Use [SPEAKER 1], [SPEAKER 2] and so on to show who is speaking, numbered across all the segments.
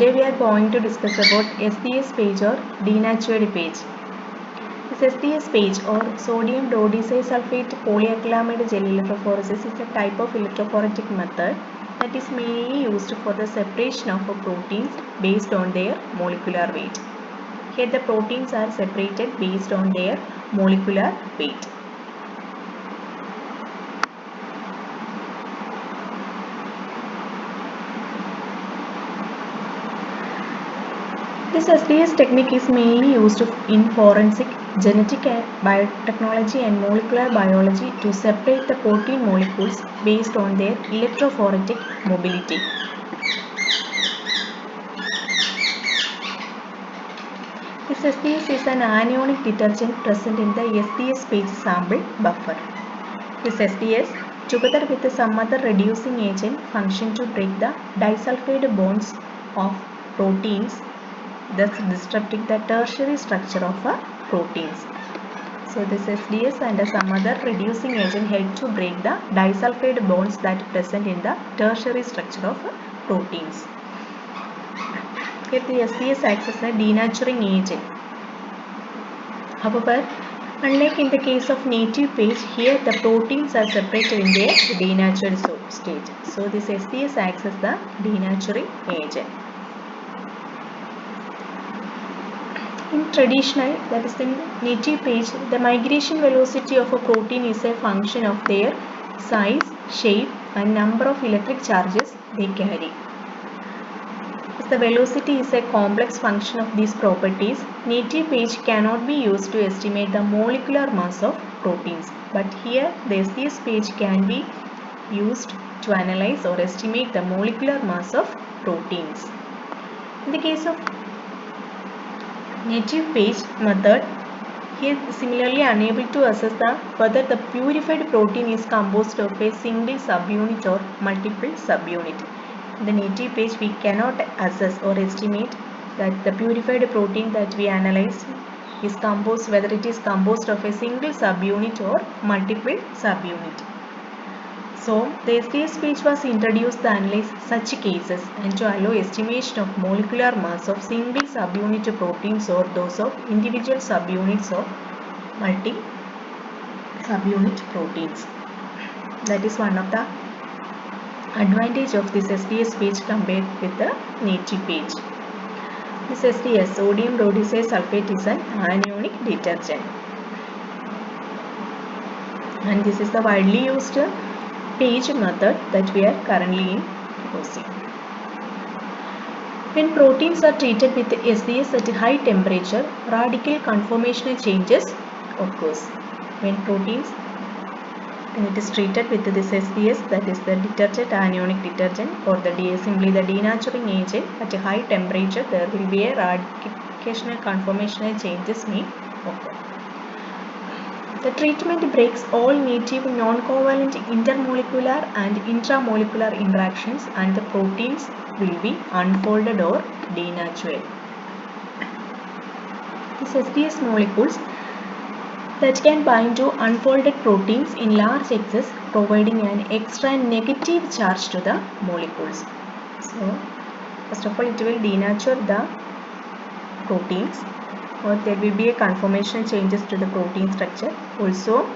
[SPEAKER 1] Today we are going to discuss about SDS page or denatured page. This SDS page or sodium dodecysulfate polyacrylamide gel electrophoresis is a type of electrophoretic method that is mainly used for the separation of proteins based on their molecular weight. Here the proteins are separated based on their molecular weight. This SDS technique is mainly used in forensic, genetic and biotechnology and molecular biology to separate the protein molecules based on their electrophoretic mobility. This SDS is an anionic detergent present in the SDS page sample buffer. This SDS, together with some other reducing agent, function to break the disulfide bonds of proteins, thus disrupting the tertiary structure of proteins. So this SDS and some other reducing agent help to break the disulfide bonds that present in the tertiary structure of proteins. Here the SDS acts as a denaturing agent. However, unlike in the case of native page, here the proteins are separated in their denatured stage. So this SDS acts as the denaturing agent. In traditional, that is in native page, the migration velocity of a protein is a function of their size, shape and number of electric charges they carry. As the velocity is a complex function of these properties, native page cannot be used to estimate the molecular mass of proteins. But here the SDS page can be used to analyze or estimate the molecular mass of proteins. In the case of native page method, here similarly unable to assess whether the purified protein is composed of a single subunit or multiple subunit. In the native page we cannot assess or estimate that the purified protein that we analyze is composed, whether it is composed of a single subunit or multiple subunit. So, the SDS page was introduced to analyze such cases and to allow estimation of molecular mass of single subunit proteins or those of individual subunits of multi-subunit proteins. That is one of the advantage of this SDS page compared with the native page. This SDS, sodium dodecysulfate, is an anionic detergent. And this is the widely used page method that we are currently using. When proteins are treated with SDS at high temperature, radical conformational changes occurs. When it is treated with this SDS, that is the detergent, anionic detergent, or simply the denaturing agent at a high temperature, there will be a radical conformational changes may occur. The treatment breaks all native non-covalent intermolecular and intramolecular interactions and the proteins will be unfolded or denatured. These SDS molecules that can bind to unfolded proteins in large excess, providing an extra negative charge to the molecules. So, first of all, it will denature the proteins, or there will be a conformational changes to the protein structure. Also,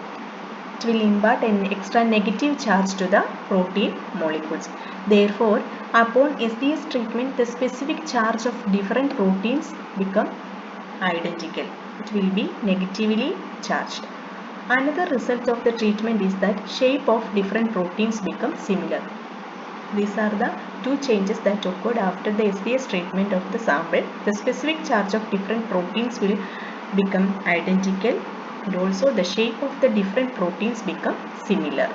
[SPEAKER 1] it will impart an extra negative charge to the protein molecules. Therefore, upon SDS treatment, the specific charge of different proteins become identical. It will be negatively charged. Another result of the treatment is that shape of different proteins become similar. These are the two changes that occurred after the SDS treatment of the sample. The specific charge of different proteins will become identical and also the shape of the different proteins become similar.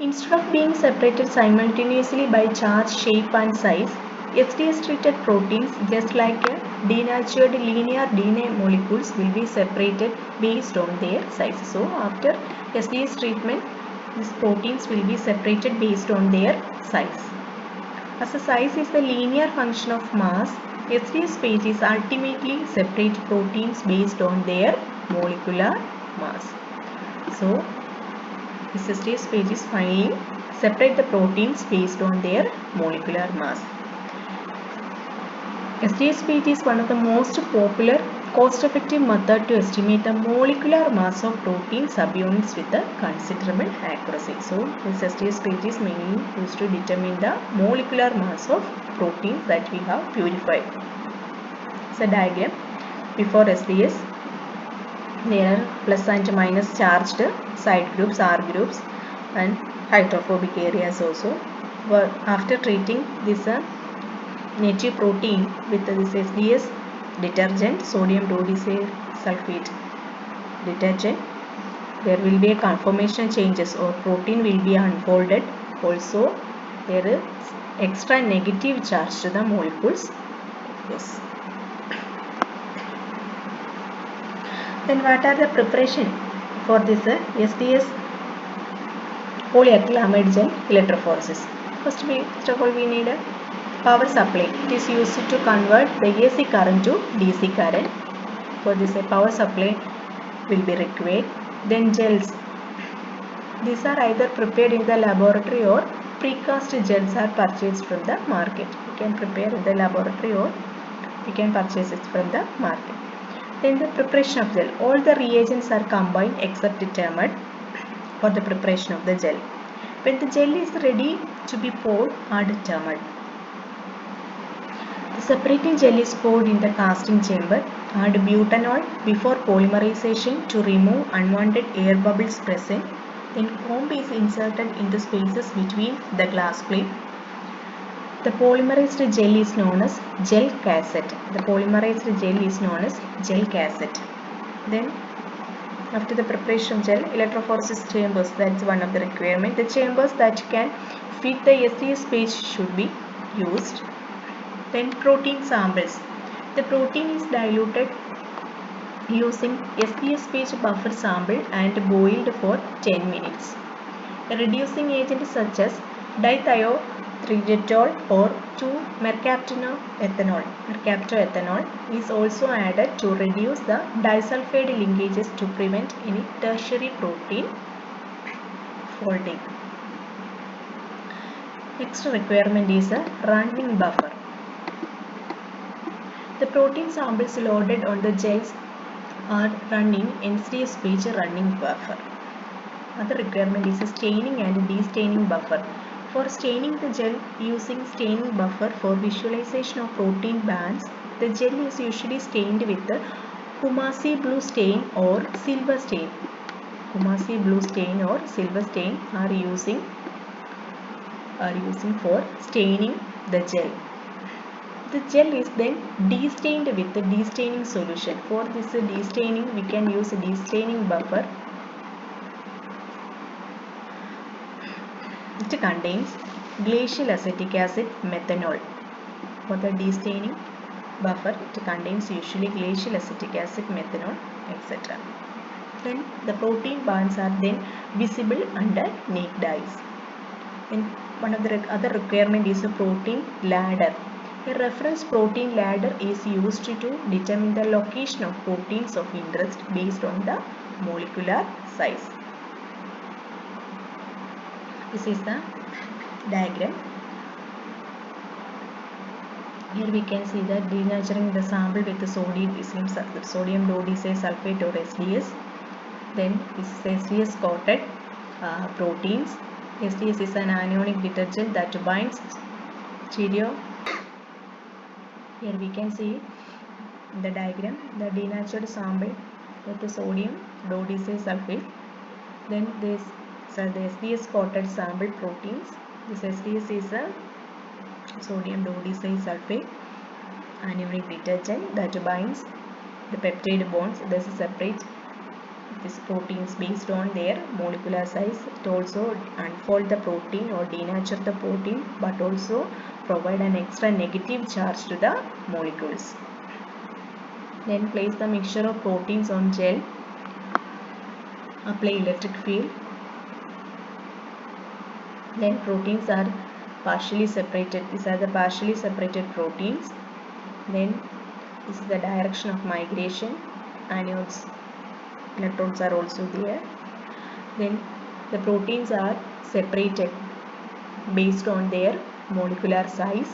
[SPEAKER 1] Instead of being separated simultaneously by charge, shape and size, SDS treated proteins, just like a denatured linear DNA molecules, will be separated based on their size. So after SDS treatment, these proteins will be separated based on their size. As the size is the linear function of mass, SDS pages ultimately separate proteins based on their molecular mass. So this SDS page is finally separate the proteins based on their molecular mass. SDSPT is one of the most popular cost-effective method to estimate the molecular mass of protein subunits with a considerable accuracy. So this SDSPT is mainly used to determine the molecular mass of proteins that we have purified. It's a diagram. Before SDS, there are plus and minus charged side groups, R groups, and hydrophobic areas also. But after treating this native protein with this SDS detergent, sodium dodeoxysulfate detergent, there will be a conformation changes or protein will be unfolded. Also, there is extra negative charge to the molecules. Yes. Then what are the preparation for this SDS polyacrylamide gel electrophoresis? First of all, we need a power supply. It is used to convert the AC current to DC current. For this, a power supply will be required. Then gels. These are either prepared in the laboratory or precast gels are purchased from the market. You can prepare in the laboratory or you can purchase it from the market. Then the preparation of gel. All the reagents are combined except determined for the preparation of the gel. When the gel is ready to be poured, add determined. The separating gel is poured in the casting chamber. Add butanol before polymerization to remove unwanted air bubbles present. Then comb is inserted in the spaces between the glass plate. The polymerized gel is known as gel cassette. The polymerized gel is known as gel cassette. Then after the preparation of gel, electrophoresis chambers, that's one of the requirements. The chambers that can fit the SDS page should be used. Then protein samples. The protein is diluted using SDS page buffer sample and boiled for 10 minutes. A reducing agent such as dithiothiazole or 2-mercaptoethanol is also added to reduce the disulfide linkages to prevent any tertiary protein folding. Next requirement is a running buffer. The protein samples loaded on the gels are running SDS page running buffer. Other requirement is a staining and destaining buffer. For staining the gel using staining buffer for visualization of protein bands, the gel is usually stained with the Kumasi blue stain or silver stain. Kumasi blue stain or silver stain are using for staining the gel. The gel is then destained with the destaining solution. For this destaining, we can use a destaining buffer. It contains glacial acetic acid, methanol. For the destaining buffer, it contains usually glacial acetic acid, methanol, etc. Then the protein bands are then visible under naked eyes. Then one of the other requirement is a protein ladder. A reference protein ladder is used to determine the location of proteins of interest based on the molecular size. This is the diagram. Here we can see that denaturing the sample with the sodium dodeoxysulfate or SDS. Then this is SDS coated proteins. SDS is an anionic detergent that binds stereo. Here we can see in the diagram the denatured sample with the sodium dodeoxysulfate. Then this the SDS coated sample proteins. This SDS is a sodium dodeoxysulfate anionic detergent that binds the peptide bonds. This is separate these proteins based on their molecular size. It also unfold the protein or denature the protein, but also provide an extra negative charge to the molecules. Then place the mixture of proteins on gel. Apply electric field. Then proteins are partially separated. These are the partially separated proteins. Then this is the direction of migration. Anodes, electrons are also there. Then the proteins are separated based on their molecular size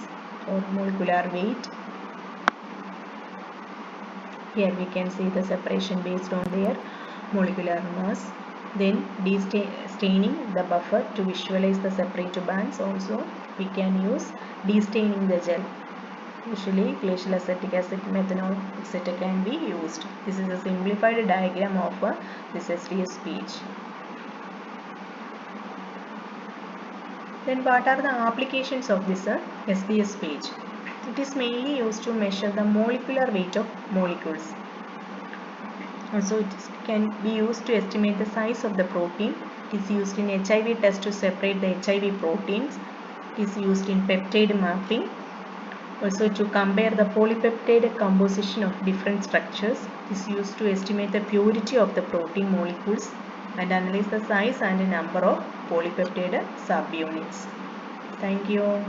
[SPEAKER 1] or molecular weight. Here we can see the separation based on their molecular mass. Then staining the buffer to visualize the separative bands. Also we can use destaining the gel. Usually glacial acetic acid, methanol, etc. can be used. This is a simplified diagram of this SDS page. Then what are the applications of this SDS page? It is mainly used to measure the molecular weight of molecules. Also it can be used to estimate the size of the protein. It is used in HIV test to separate the HIV proteins. It is used in peptide mapping. Also to compare the polypeptide composition of different structures. It is used to estimate the purity of the protein molecules and analyze the size and number of polypeptide subunits. Thank you.